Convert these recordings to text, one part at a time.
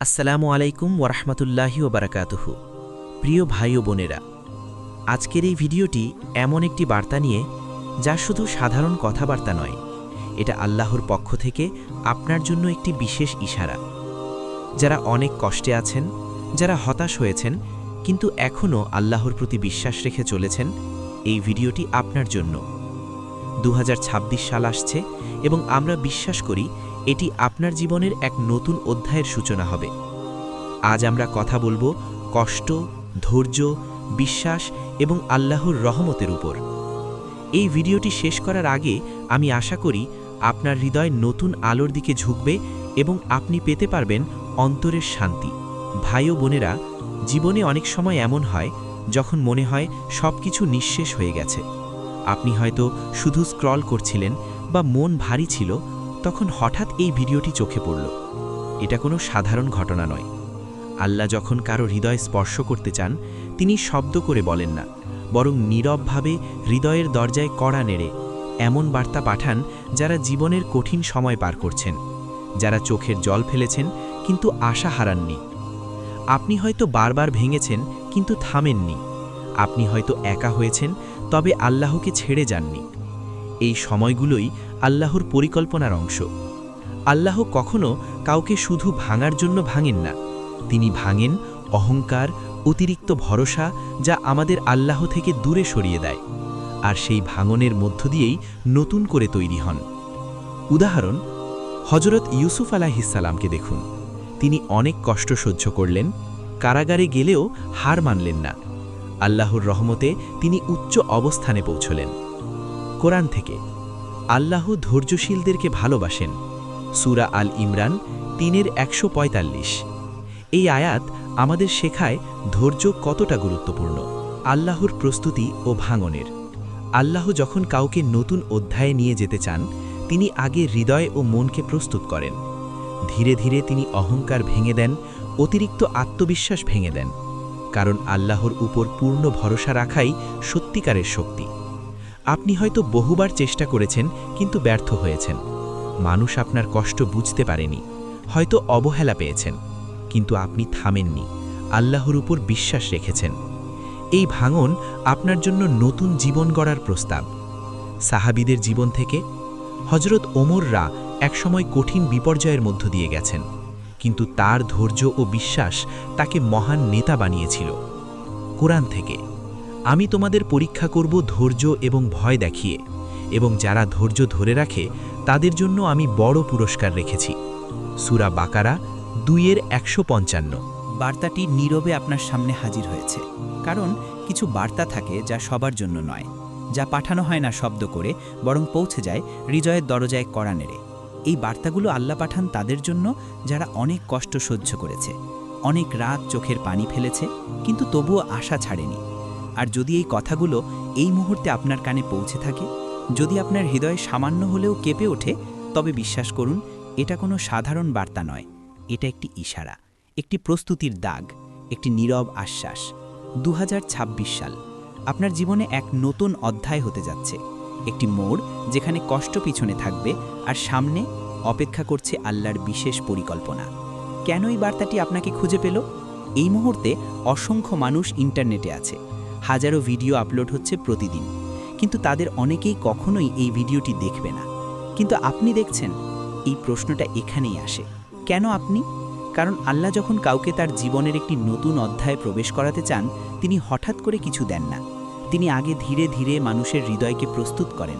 আসসালামু আলাইকুম ওরহমতুল্লাহি ওবারাকাতুহু। প্রিয় ভাই ও বোনেরা, আজকের এই ভিডিওটি এমন একটি বার্তা নিয়ে যা শুধু সাধারণ কথাবার্তা নয়, এটা আল্লাহর পক্ষ থেকে আপনার জন্য একটি বিশেষ ইশারা। যারা অনেক কষ্টে আছেন, যারা হতাশ হয়েছেন কিন্তু এখনও আল্লাহর প্রতি বিশ্বাস রেখে চলেছেন, এই ভিডিওটি আপনার জন্য। 2026 সাল আসছে এবং আমরা বিশ্বাস করি এটি আপনার জীবনের এক নতুন অধ্যায়ের সূচনা হবে। আজ আমরা কথা বলবো কষ্ট, ধৈর্য, বিশ্বাস এবং আল্লাহর রহমতের উপর। এই ভিডিওটি শেষ করার আগে আমি আশা করি আপনার হৃদয় নতুন আলোর দিকে ঝুঁকবে এবং আপনি পেতে পারবেন অন্তরের শান্তি। ভাই ও বোনেরা, জীবনে অনেক সময় এমন হয় যখন মনে হয় সব কিছু নিঃশেষ হয়ে গেছে। আপনি হয়তো শুধু স্ক্রল করছিলেন বা মন ভারী ছিল, তখন হঠাৎ এই ভিডিওটি চোখে পড়ল। এটা কোনো সাধারণ ঘটনা নয়। আল্লাহ যখন কারো হৃদয় স্পর্শ করতে চান, তিনি শব্দ করে বলেন না, বরং নীরবভাবে হৃদয়ের দরজায় কড়া নেড়ে এমন বার্তা পাঠান যারা জীবনের কঠিন সময় পার করছেন, যারা চোখের জল ফেলেছেন কিন্তু আশা হারাননি। আপনি হয়তো বারবার ভেঙেছেন কিন্তু থামেননি। আপনি হয়তো একা হয়েছেন, তবে আল্লাহকে ছেড়ে যাননি। এই সময়গুলোই আল্লাহর পরিকল্পনার অংশ। আল্লাহ কখনো কাউকে শুধু ভাঙার জন্য ভাঙেন না, তিনি ভাঙেন অহংকার, অতিরিক্ত ভরসা, যা আমাদের আল্লাহ থেকে দূরে সরিয়ে দেয়, আর সেই ভাঙনের মধ্য দিয়েই নতুন করে তৈরি হন। উদাহরণ, হজরত ইউসুফ আলাইহিসসালামকে দেখুন। তিনি অনেক কষ্ট সহ্য করলেন, কারাগারে গেলেও হার মানলেন না। আল্লাহর রহমতে তিনি উচ্চ অবস্থানে পৌঁছলেন। কোরআন থেকে, আল্লাহ ধৈর্যশীলদেরকে ভালোবাসেন। সূরা আল ইমরান 3:145। এই আয়াত আমাদের শেখায় ধৈর্য কতটা গুরুত্বপূর্ণ। আল্লাহর প্রস্তুতি ও ভাঙনের। আল্লাহ যখন কাউকে নতুন অধ্যায়ে নিয়ে যেতে চান, তিনি আগে হৃদয় ও মনকে প্রস্তুত করেন। ধীরে ধীরে তিনি অহংকার ভেঙে দেন, অতিরিক্ত আত্মবিশ্বাস ভেঙে দেন, কারণ আল্লাহর উপর পূর্ণ ভরসা রাখাই সত্যিকারের শক্তি। আপনি হয়তো বহুবার চেষ্টা করেছেন কিন্তু ব্যর্থ হয়েছেন। মানুষ আপনার কষ্ট বুঝতে পারেনি, হয়তো অবহেলা পেয়েছেন, কিন্তু আপনি থামেননি, আল্লাহর উপর বিশ্বাস রেখেছেন। এই ভাঙন আপনার জন্য নতুন জীবন গড়ার প্রস্তাব। সাহাবীদের জীবন থেকে, হজরত ওমররা একসময় কঠিন বিপর্যয়ের মধ্য দিয়ে গেছেন, কিন্তু তার ধৈর্য ও বিশ্বাস তাকে মহান নেতা বানিয়েছিল। কোরআন থেকে, আমি তোমাদের পরীক্ষা করব ধৈর্য এবং ভয় দেখিয়ে, এবং যারা ধৈর্য ধরে রাখে তাদের জন্য আমি বড় পুরস্কার রেখেছি। সূরা বাকারা 2:155। বার্তাটি নীরবে আপনার সামনে হাজির হয়েছে, কারণ কিছু বার্তা থাকে যা সবার জন্য নয়, যা পাঠানো হয় না শব্দ করে, বরং পৌঁছে যায় হৃদয়ের দরজায় কড়া নেড়ে। এই বার্তাগুলো আল্লাহ পাঠান তাদের জন্য যারা অনেক কষ্ট সহ্য করেছে, অনেক রাত চোখের পানি ফেলেছে, কিন্তু তবুও আশা ছাড়েনি। আর যদি এই কথাগুলো এই মুহূর্তে আপনার কানে পৌঁছে থাকে, যদি আপনার হৃদয় সামান্য হলেও কেঁপে ওঠে, তবে বিশ্বাস করুন, এটা কোনো সাধারণ বার্তা নয়। এটা একটি ইশারা, একটি প্রস্তুতির দাগ, একটি নীরব আশ্বাস। 2026 সাল আপনার জীবনে এক নতুন অধ্যায় হতে যাচ্ছে, একটি মোড় যেখানে কষ্ট পিছনে থাকবে আর সামনে অপেক্ষা করছে আল্লাহর বিশেষ পরিকল্পনা। কেন এই বার্তাটি আপনাকে খুঁজে পেল? এই মুহূর্তে অসংখ্য মানুষ ইন্টারনেটে আছে, হাজারো ভিডিও আপলোড হচ্ছে প্রতিদিন, কিন্তু তাদের অনেকেই কখনোই এই ভিডিওটি দেখবে না। কিন্তু আপনি দেখছেন। এই প্রশ্নটা এখানেই আসে, কেন আপনি? কারণ আল্লাহ যখন কাউকে তার জীবনের একটি নতুন অধ্যায়ে প্রবেশ করাতে চান, তিনি হঠাৎ করে কিছু দেন না। তিনি আগে ধীরে ধীরে মানুষের হৃদয়কে প্রস্তুত করেন,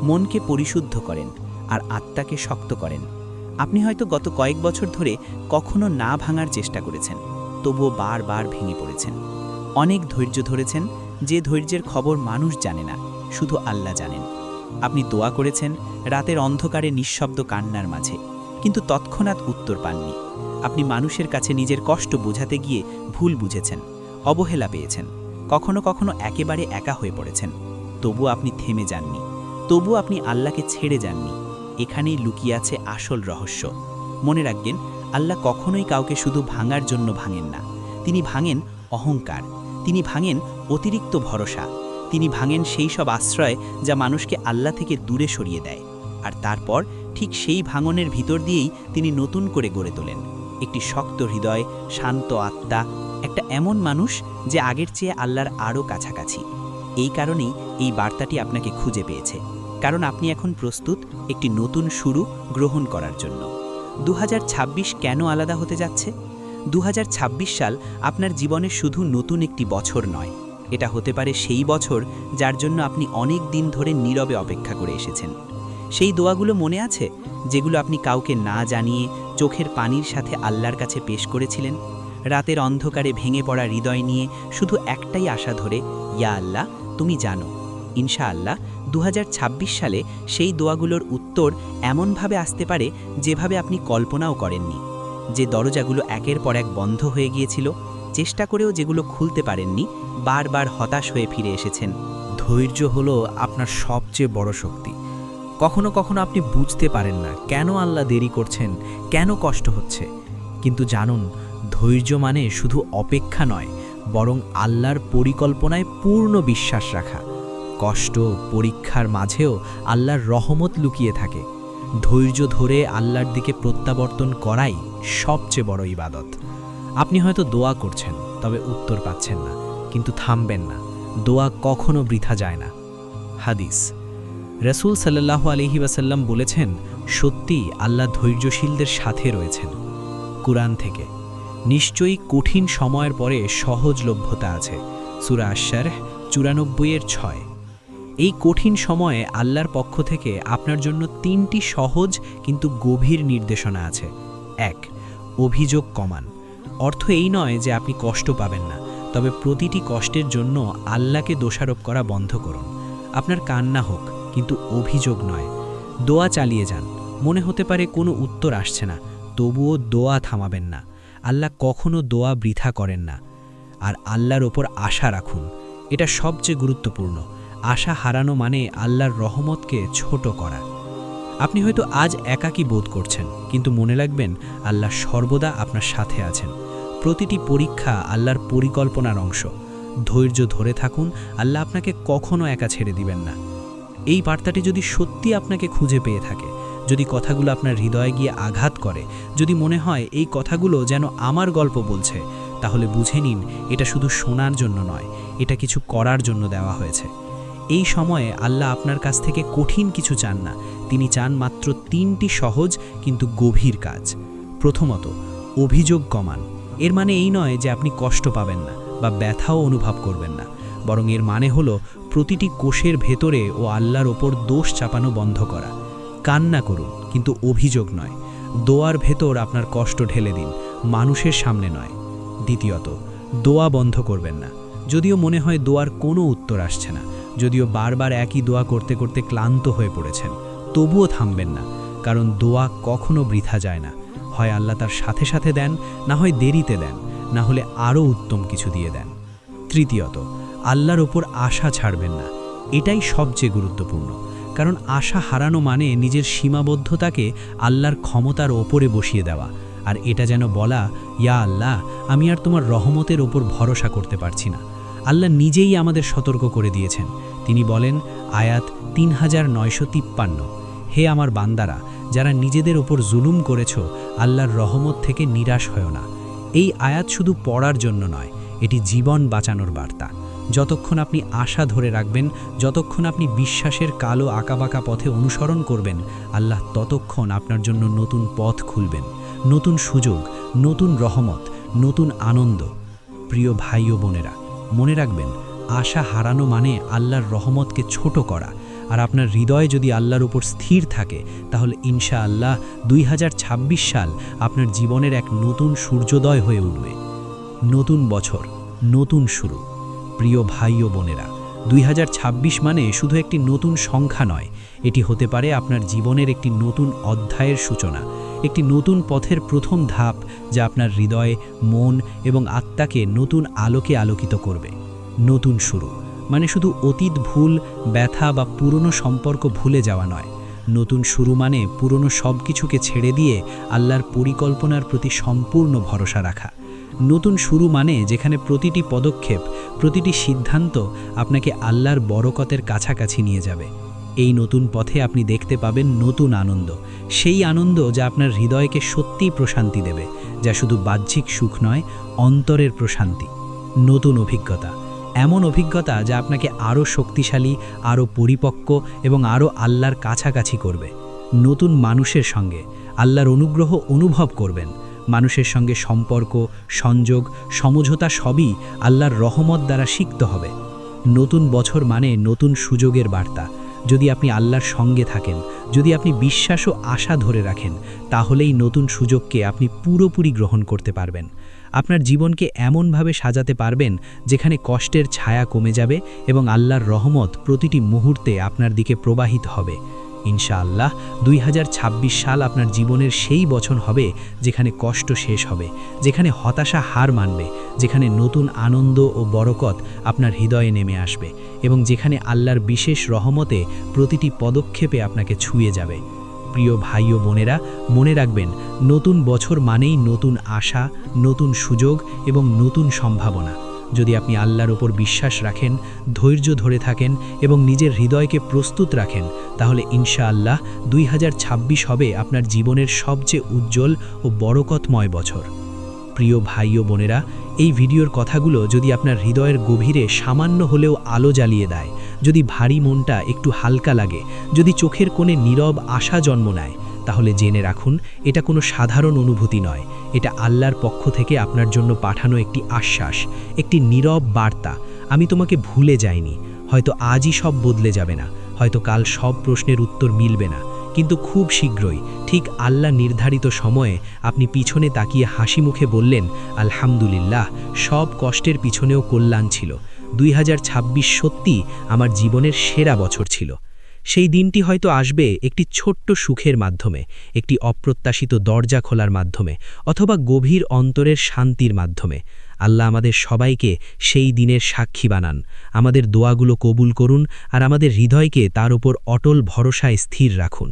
মনকে পরিশুদ্ধ করেন, আর আত্মাকে শক্ত করেন। আপনি হয়তো গত কয়েক বছর ধরে কখনো না ভাঙার চেষ্টা করেছেন, তবুও বারবার ভেঙে পড়েছেন। অনেক ধৈর্য ধরেছেন, যে ধৈর্যের খবর মানুষ জানে না, শুধু আল্লাহ জানেন। আপনি দোয়া করেছেন রাতের অন্ধকারে নিঃশব্দ কান্নার মাঝে, কিন্তু তৎক্ষণাৎ উত্তর পাননি। আপনি মানুষের কাছে নিজের কষ্ট বোঝাতে গিয়ে ভুল বুঝেছেন, অবহেলা পেয়েছেন, কখনো কখনো একেবারে একা হয়ে পড়েছেন। তবু আপনি থেমে যাননি, তবু আপনি আল্লাহকে ছেড়ে যাননি। এখানেই লুকিয়ে আছে আসল রহস্য। মনে রাখবেন, আল্লাহ কখনোই কাউকে শুধু ভাঙার জন্য ভাঙেন না। তিনি ভাঙেন অহংকার, তিনি ভাঙেন অতিরিক্ত ভরসা, তিনি ভাঙেন সেই সব আশ্রয় যা মানুষকে আল্লাহ থেকে দূরে সরিয়ে দেয়। আর তারপর ঠিক সেই ভাঙনের ভিতর দিয়েই তিনি নতুন করে গড়ে তোলেন। একটি শক্ত হৃদয়, শান্ত আত্মা, একটা এমন মানুষ যে আগের চেয়ে আল্লাহর আরও কাছাকাছি। এই কারণেই এই বার্তাটি আপনাকে খুঁজে পেয়েছে, কারণ আপনি এখন প্রস্তুত একটি নতুন শুরু গ্রহণ করার জন্য। 2026 কেন আলাদা হতে যাচ্ছে? 2026 সাল আপনার জীবনে শুধু নতুন একটি বছর নয়, এটা হতে পারে সেই বছর যার জন্য আপনি অনেক দিন ধরে নীরবে অপেক্ষা করে এসেছেন। সেই দোয়াগুলো মনে আছে, যেগুলো আপনি কাউকে না জানিয়ে চোখের পানির সাথে আল্লাহর কাছে পেশ করেছিলেন? রাতের অন্ধকারে ভেঙে পড়া হৃদয় নিয়ে শুধু একটাই আশা ধরে, ইয়া আল্লাহ, তুমি জানো। ইনশাআল্লাহ 2026 সালে সেই দোয়াগুলোর উত্তর এমনভাবে আসতে পারে যেভাবে আপনি কল্পনাও করেননি। যে দরজাগুলো একের পর এক বন্ধ হয়ে গিয়েছিল, চেষ্টা করেও যেগুলো খুলতে পারেননি, বারবার হতাশ হয়ে ফিরে এসেছেন। ধৈর্য হলো আপনার সবচেয়ে বড় শক্তি। কখনো কখনো আপনি বুঝতে পারেন না কেন আল্লাহ দেরি করছেন, কেন কষ্ট হচ্ছে, কিন্তু জানুন, ধৈর্য মানে শুধু অপেক্ষা নয়, বরং আল্লাহর পরিকল্পনায় পূর্ণ বিশ্বাস রাখা। কষ্ট, পরীক্ষার মাঝেও আল্লাহর রহমত লুকিয়ে থাকে। ধৈর্য ধরে আল্লাহর দিকে প্রত্যাবর্তন করাই সবচেয়ে বড় ইবাদত। আপনি হয়তো দোয়া করছেন, তবে উত্তর পাচ্ছেন না, কিন্তু থামবেন না, দোয়া কখনো বৃথা যায় না। হাদিস, রাসূল সাল্লাল্লাহু আলাইহি ওয়াসাল্লাম বলেছেন, সত্যি আল্লাহ ধৈর্যশীলদের সাথে রয়েছেন। কুরআন থেকে, নিশ্চয়ই কঠিন সময়ের পরে সহজলভ্যতা আছে। সূরা আশ-শারহ 94-6। এই কঠিন সময়ে আল্লাহর পক্ষ থেকে আপনার জন্য 3টি সহজ কিন্তু গভীর নির্দেশনা আছে। 1. অভিযোগ কমান। অর্থ এই নয় যে আপনি কষ্ট পাবেন না, তবে প্রতিটি কষ্টের জন্য আল্লাহকে দোষারোপ করা বন্ধ করুন। আপনার কান্না হোক, কিন্তু অভিযোগ নয়। দোয়া চালিয়ে যান। মনে হতে পারে কোনো উত্তর আসছে না, তবুও দোয়া থামাবেন না। আল্লাহ কখনো দোয়া বৃথা করেন না। আর আল্লাহর ওপর আশা রাখুন, এটা সবচেয়ে গুরুত্বপূর্ণ। আশা হারানো মানে আল্লাহর রহমতকে ছোট করা। আপনি হয়তো আজ একাকী বোধ করছেন, কিন্তু মনে রাখবেন, আল্লাহ সর্বদা আপনার সাথে আছেন। প্রতিটি পরীক্ষা আল্লাহর পরিকল্পনার অংশ। ধৈর্য ধরে থাকুন, আল্লাহ আপনাকে কখনো একা ছেড়ে দিবেন না। এই বার্তাটি যদি সত্যি আপনাকে খুঁজে পেয়ে থাকে, যদি কথাগুলো আপনার হৃদয়ে গিয়ে আঘাত করে, যদি মনে হয় এই কথাগুলো যেন আমার গল্প বলছে, তাহলে বুঝে নিন, এটা শুধু শোনার জন্য নয়, এটা কিছু করার জন্য দেওয়া হয়েছে। এই সময়ে আল্লাহ আপনার কাছ থেকে কঠিন কিছু চান না, তিনি চান মাত্র 3টি সহজ কিন্তু গভীর কাজ। প্রথমত, অভিযোগ কমান। এর মানে এই নয় যে আপনি কষ্ট পাবেন না বা ব্যথাও অনুভব করবেন না, বরং এর মানে হলো প্রতিটি কোষের ভেতরে ও আল্লাহর ওপর দোষ চাপানো বন্ধ করা। কান্না করুন, কিন্তু অভিযোগ নয়। দোয়ার ভেতর আপনার কষ্ট ঢেলে দিন, মানুষের সামনে নয়। দ্বিতীয়ত, দোয়া বন্ধ করবেন না। যদিও মনে হয় দোয়ার কোনো উত্তর আসছে না, যদিও বারবার একই দোয়া করতে করতে ক্লান্ত হয়ে পড়েছেন, তবুও থামবেন না, কারণ দোয়া কখনো বৃথা যায় না। হয় আল্লাহ তার সাথে সাথে দেন, না হয় দেরিতে দেন, না হলে আরও উত্তম কিছু দিয়ে দেন। তৃতীয়ত, আল্লাহর ওপর আশা ছাড়বেন না। এটাই সবচেয়ে গুরুত্বপূর্ণ, কারণ আশা হারানো মানে নিজের সীমাবদ্ধতাকে আল্লাহর ক্ষমতার ওপরে বসিয়ে দেওয়া। আর এটা যেন বলা, ইয়া আল্লাহ, আমি আর তোমার রহমতের ওপর ভরসা করতে পারছি না। আল্লাহ নিজেই আমাদের সতর্ক করে দিয়েছেন। তিনি বলেন, আয়াত 3953, হে আমার বান্দারা, যারা নিজেদের ওপর জুলুম করেছ, আল্লাহর রহমত থেকে নিরাশ হয়ো না। এই আয়াত শুধু পড়ার জন্য নয়, এটি জীবন বাঁচানোর বার্তা। যতক্ষণ আপনি আশা ধরে রাখবেন, যতক্ষণ আপনি বিশ্বাসের কালো আঁকাবাঁকা পথে অনুসরণ করবেন, আল্লাহ ততক্ষণ আপনার জন্য নতুন পথ খুলবেন, নতুন সুযোগ, নতুন রহমত, নতুন আনন্দ। প্রিয় ভাই ও বোনেরা, মনে রাখবেন, আশা হারানো মানে আল্লাহর রহমতকে ছোট করা। আর আপনার হৃদয় যদি আল্লাহর উপর স্থির থাকে, তাহলে ইনশাআল্লাহ 2026 সাল আপনার জীবনের এক নতুন সূর্যোদয় হয়ে উঠবে। নতুন বছর, নতুন শুরু। প্রিয় ভাই ও বোনেরা, 2026 মানে শুধু একটি নতুন সংখ্যা নয়, এটি হতে পারে আপনার জীবনের একটি নতুন অধ্যায়ের সূচনা, একটি নতুন পথের প্রথম ধাপ, যা আপনার হৃদয়, মন এবং আত্মাকে নতুন আলোকে আলোকিত করবে। নতুন শুরু মানে শুধু অতীত ভুল, ব্যথা বা পুরনো সম্পর্ক ভুলে যাওয়া নয়। নতুন শুরু মানে পুরনো সব কিছুকে ছেড়ে দিয়ে আল্লাহর পরিকল্পনার প্রতি সম্পূর্ণ ভরসা রাখা। নতুন শুরু মানে যেখানে প্রতিটি পদক্ষেপ, প্রতিটি সিদ্ধান্ত আপনাকে আল্লাহর বরকতের কাছাকাছি নিয়ে যাবে। এই নতুন পথে আপনি দেখতে পাবেন নতুন আনন্দ, সেই আনন্দ যা আপনার হৃদয়কে সত্যিই প্রশান্তি দেবে, যা শুধু বাহ্যিক সুখ নয়, অন্তরের প্রশান্তি। নতুন অভিজ্ঞতা, এমন অভিজ্ঞতা যা আপনাকে আরও শক্তিশালী, আরও পরিপক্ক এবং আরও আল্লাহর কাছাকাছি করবে। নতুন মানুষের সঙ্গে আল্লাহর অনুগ্রহ অনুভব করবেন। মানুষের সঙ্গে সম্পর্ক, সংযোগ, সমঝোতা সবই আল্লাহর রহমত দ্বারা সিক্ত হবে। নতুন বছর মানে নতুন সুযোগের বার্তা। যদি আপনি আল্লাহর সঙ্গে থাকেন, যদি আপনি বিশ্বাস ও আশা ধরে রাখেন, তাহলেই নতুন সুযোগকে আপনি পুরোপুরি গ্রহণ করতে পারবেন। আপনার জীবনকে এমনভাবে সাজাতে পারবেন যেখানে কষ্টের ছায়া কমে যাবে এবং আল্লাহর রহমত প্রতিটি মুহূর্তে আপনার দিকে প্রবাহিত হবে। ইনশাআল্লাহ 2026 সাল আপনার জীবনের সেই বছর হবে যেখানে কষ্ট শেষ হবে, যেখানে হতাশা হার মানবে, যেখানে নতুন আনন্দ ও বরকত আপনার হৃদয়ে নেমে আসবে এবং যেখানে আল্লাহর বিশেষ রহমতে প্রতিটি পদক্ষেপে আপনাকে ছুঁয়ে যাবে। প্রিয় ভাই ও বোনেরা, মনে রাখবেন, নতুন বছর মানেই নতুন আশা, নতুন সুযোগ এবং নতুন সম্ভাবনা। যদি আপনি আল্লাহর ওপর বিশ্বাস রাখেন, ধৈর্য ধরে থাকেন এবং নিজের হৃদয়কে প্রস্তুত রাখেন, তাহলে ইনশাআল্লাহ 2026 হবে আপনার জীবনের সবচেয়ে উজ্জ্বল ও বরকতময় বছর। প্রিয় ভাই ও বোনেরা, এই ভিডিওর কথাগুলো যদি আপনার হৃদয়ের গভীরে সামান্য হলেও আলো জ্বালিয়ে দেয়, যদি ভারী মনটা একটু হালকা লাগে, যদি চোখের কোণে নীরব আশা জন্ম নেয়, তাহলে জেনে রাখুন, এটা কোনো সাধারণ অনুভূতি নয়। এটা আল্লাহর পক্ষ থেকে আপনার জন্য পাঠানো একটি আশ্বাস, একটি নীরব বার্তা। আমি তোমাকে ভুলে যাইনি। হয়তো আজই সব বদলে যাবে না, হয়তো কাল সব প্রশ্নের উত্তর মিলবে না, কিন্তু খুব শীঘ্রই, ঠিক আল্লাহ নির্ধারিত সময়ে আপনি পিছনে তাকিয়ে হাসি মুখে বললেন, আলহামদুলিল্লাহ, সব কষ্টের পিছনেও কল্যাণ ছিল। 2026 সত্যি আমার জীবনের সেরা বছর ছিল। সেই দিনটি হয়তো আসবে একটি ছোট্ট সুখের মাধ্যমে, একটি অপ্রত্যাশিত দরজা খোলার মাধ্যমে, অথবা গভীর অন্তরের শান্তির মাধ্যমে। আল্লাহ আমাদের সবাইকে সেই দিনের সাক্ষী বানান। আমাদের দোয়াগুলো কবুল করুন আর আমাদের হৃদয়কে তার উপর অটল ভরসায় স্থির রাখুন।